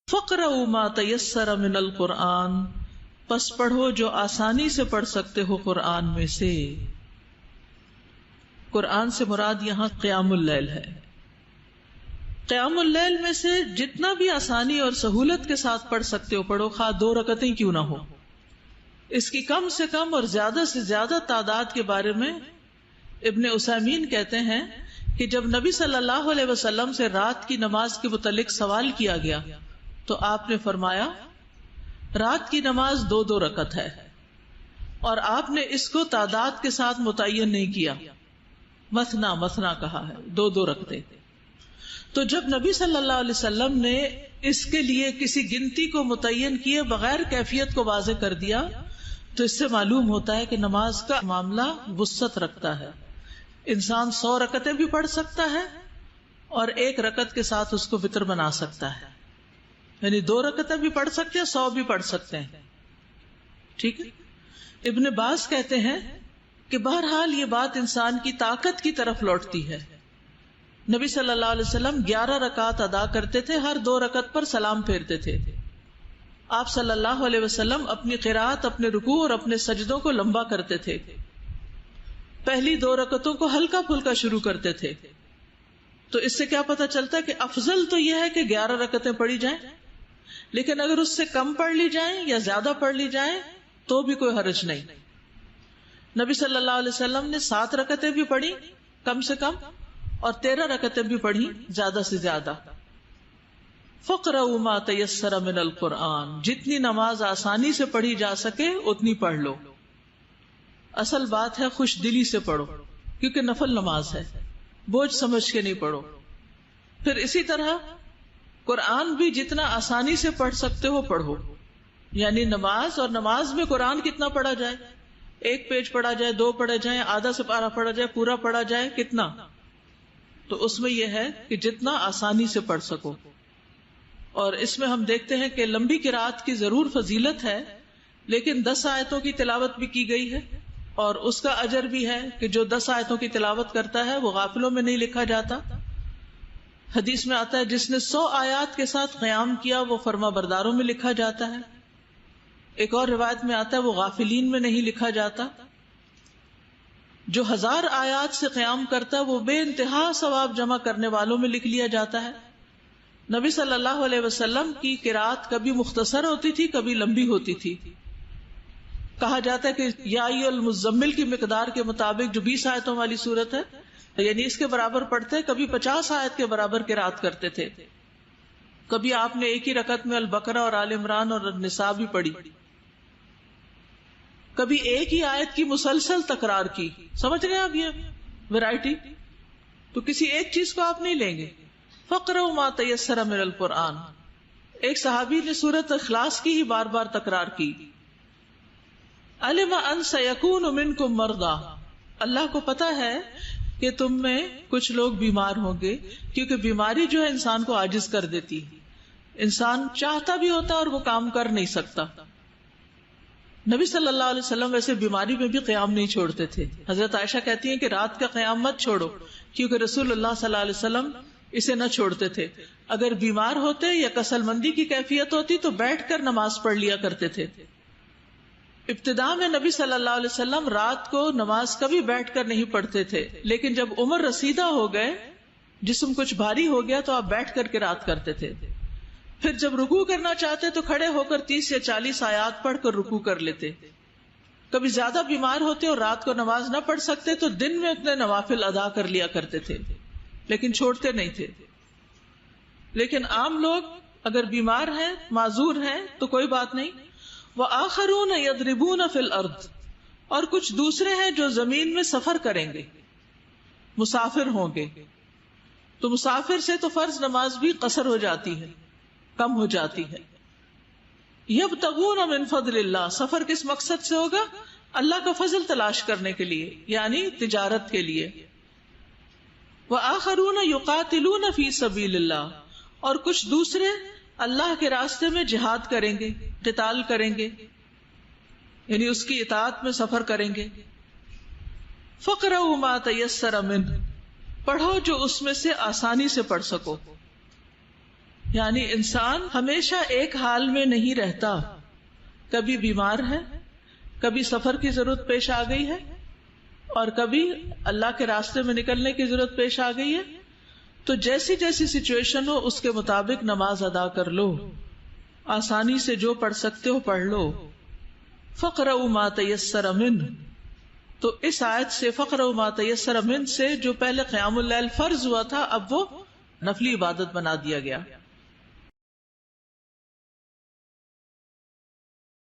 فَاقْرَؤُوا مَا تَيَسَّرَ مِنَ الْقُرْآنِ، پس پڑھو جو آسانی سے پڑھ سکتے ہو قرآن میں سے۔ قرآن سے مراد یہاں قیام اللیل ہے۔ قیام اللیل میں سے جتنا بھی آسانی اور سہولت کے ساتھ پڑھ سکتے ہو پڑھو، خواہ 2 رکعتیں کیوں نہ ہو۔ اس کی کم سے کم اور زیادہ سے زیادہ تعداد کے بارے میں ابن عثیمین کہتے ہیں کہ جب نبی صلی اللہ علیہ وسلم سے رات کی نماز کے متعلق سوال کیا گیا تو آپ نے فرمایا رات کی نماز 2 رکعت ہے، اور آپ نے اس کو تعداد کے ساتھ متعین نہیں کیا، مثنا مثنا کہا ہے، 2 رکعتیں۔ تو جب نبی صلی اللہ علیہ وسلم نے اس کے لیے کسی گنتی کو متعین کیے بغیر کیفیت کو واضح کر دیا تو اس سے معلوم ہوتا ہے کہ نماز کا معاملہ وسعت رکھتا ہے۔ انسان 100 رکعتیں بھی پڑھ سکتا ہے اور 1 رکعت کے ساتھ اس کو وتر بنا سکتا ہے، یعنی 2 رکعتیں بھی پڑھ سکتے ہیں، 100 بھی پڑھ سکتے ہیں، ٹھیک ہے۔ ابن باز کہتے ہیں کہ بہرحال یہ بات انسان کی طاقت کی طرف لوٹتی ہے۔ نبی صلی اللہ علیہ وسلم 11 رکعات ادا کرتے تھے، ہر 2 رکعت پر سلام پھیرتے تھے۔ آپ صلی اللہ علیہ وسلم اپنی قرات، اپنے رکوع اور اپنے سجدوں کو لمبا کرتے تھے، پہلی 2 رکعتوں کو ہلکا پھلکا شروع کرتے تھے۔ تو اس سے کیا پتہ چلتا ہے کہ افضل تو یہ ہے کہ 11 رکعتیں پڑھی جائیں، لیکن اگر اس سے کم پڑھ لی جائیں یا زیادہ پڑھ لی جائیں تو بھی کوئی حرج نہیں۔ نبی صلی اللہ علیہ وسلم نے 7 رکعتیں بھی پڑھی کم سے کم، اور 13 رکعتیں بھی پڑھی زیادہ سے زیادہ۔ فَاقْرَؤُوا مَا تَيَسَّرَ مِنَ الْقُرْآنِ، جتنی نماز آسانی سے پڑھی جا سکے اتنی پڑھ لو۔ اصل بات ہے خوش دلی سے پڑھو، کیونکہ نفل نماز ہے، بوجھ سمجھ کے نہیں پڑھو۔ پھر اسی طرح قرآن بھی جتنا آسانی سے پڑھ سکتے ہو پڑھو، یعنی نماز، اور نماز میں قرآن کتنا پڑھا جائے، 1 پیج پڑھا جائے، 2 پڑھا جائے، آدھا سپارہ پڑھا جائے، پورا پڑھا جائے، کتنا؟ تو اس میں یہ ہے کہ جتنا آسانی سے پڑھ سکو۔ اور اس میں ہم دیکھتے ہیں کہ لمبی قرات کی ضرور فضیلت ہے، لیکن 10 آیتوں کی تلاوت بھی کی گئی ہے، اور اس کا اجر بھی ہے کہ جو 10 آیتوں کی تلاوت کرتا ہے وہ غافلوں میں نہیں لکھا جاتا۔ حدیث میں آتا ہے جس نے 100 آیات کے ساتھ قیام کیا وہ فرما برداروں میں لکھا جاتا ہے۔ ایک اور روایت میں آتا ہے وہ غافلین میں نہیں لکھا جاتا۔ جو 1000 آیات سے قیام کرتا ہے وہ بے انتہا ثواب جمع کرنے والوں میں لکھ لیا جاتا ہے۔ نبی صلی اللہ علیہ وسلم کی قرات کبھی مختصر ہوتی تھی، کبھی لمبی ہوتی تھی۔ کہا جاتا ہے کہ یا ایھا المزمل کی مقدار کے مطابق جو 20 آیتوں والی سورت ہے، یعنی اس کے برابر پڑھتے، کبھی 50 آیت کے برابر قرات کرتے تھے۔ کبھی آپ نے ایک ہی رکعت میں البقرہ اور آل عمران اور النساء بھی پڑھی، کبھی ایک ہی آیت کی مسلسل تکرار کی۔ سمجھ رہے ہیں آپ یہ ویرائٹی؟ تو کسی ایک چیز کو آپ نہیں لیں گے۔ فَاقْرَؤُوا مَا تَيَسَّرَ مِنَ الْقُرْآنِ، ایک صحابی نے سورۃ اخلاص کی ہی بار بار تکرار کی۔ عَلِمَ أَن سَيَكُونُ مِنكُم مَّرْضَىٰ، اللہ کو پتا ہے کہ تم میں کچھ لوگ بیمار ہوں گے، کیونکہ بیماری جو ہے انسان کو عاجز کر دیتی ہے، انسان چاہتا بھی ہوتا اور وہ کام کر نہیں سکتا۔ نبی صلی اللہ علیہ وسلم ویسے بیماری میں بھی قیام نہیں چھوڑتے تھے۔ حضرت عائشہ کہتی ہیں کہ رات کا قیام مت چھوڑو، کیونکہ رسول اللہ صلی اللہ علیہ وسلم اسے نہ چھوڑتے تھے۔ اگر بیمار ہوتے یا کسل مندی کی کیفیت ہوتی تو بیٹھ کر نماز پڑھ لیا کرتے تھے۔ ابتدا میں نبی صلی اللہ علیہ وسلم رات کو نماز کبھی بیٹھ کر نہیں پڑھتے تھے، لیکن جب عمر رسیدہ ہو گئے، جسم کچھ بھاری ہو گیا تو آپ بیٹھ کر کے رات کرتے تھے۔ پھر جب رکوع کرنا چاہتے تو کھڑے ہو کر 30 یا 40 آیات پڑھ کر رکوع کر لیتے۔ کبھی زیادہ بیمار ہوتے اور رات کو نماز نہ پڑھ سکتے تو دن میں اتنے نوافل ادا کر لیا کرتے تھے، لیکن چھوڑتے نہیں تھے۔ لیکن عام لوگ اگر بیمار ہیں، معذور ہیں تو کوئی بات نہیں۔ وَآخَرُونَ يَضْرِبُونَ فِي الْأَرْضِ، اور کچھ دوسرے ہیں جو زمین میں سفر کریں گے، مسافر ہوں گے، تو مسافر سے تو فرض نماز بھی قصر ہو جاتی ہے، کم ہو جاتی ہے۔ يَبْتَغُونَ مِن فَضْلِ اللَّهِ، سفر کس مقصد سے ہوگا؟ اللہ کا فضل تلاش کرنے کے لیے، یعنی تجارت کے لیے۔ وَآخَرُونَ يُقَاتِلُونَ فِي سَبِيلِ اللَّهِ، اور کچھ دوسرے اللہ کے راستے میں جہاد کریں گے، قتال کریں گے، یعنی اس کی اطاعت میں سفر کریں گے۔ فَاقْرَؤُوا مَا تَيَسَّرَ مِنْهُ، پڑھو جو اس میں سے آسانی سے پڑھ سکو۔ یعنی انسان ہمیشہ ایک حال میں نہیں رہتا، کبھی بیمار ہے، کبھی سفر کی ضرورت پیش آ گئی ہے، اور کبھی اللہ کے راستے میں نکلنے کی ضرورت پیش آ گئی ہے. تو جیسی جیسی سچویشن ہو اس کے مطابق نماز ادا کر لو، آسانی سے جو پڑھ سکتے ہو پڑھ لو. فَقْرَؤْا مَا تَيَسَّرَ مِنْهُ، تو اس آیت سے فَقْرَؤْا مَا تَيَسَّرَ مِنْهُ سے جو پہلے قیام اللیل فرض ہوا تھا اب وہ نفلی عبادت بنا دیا گیا.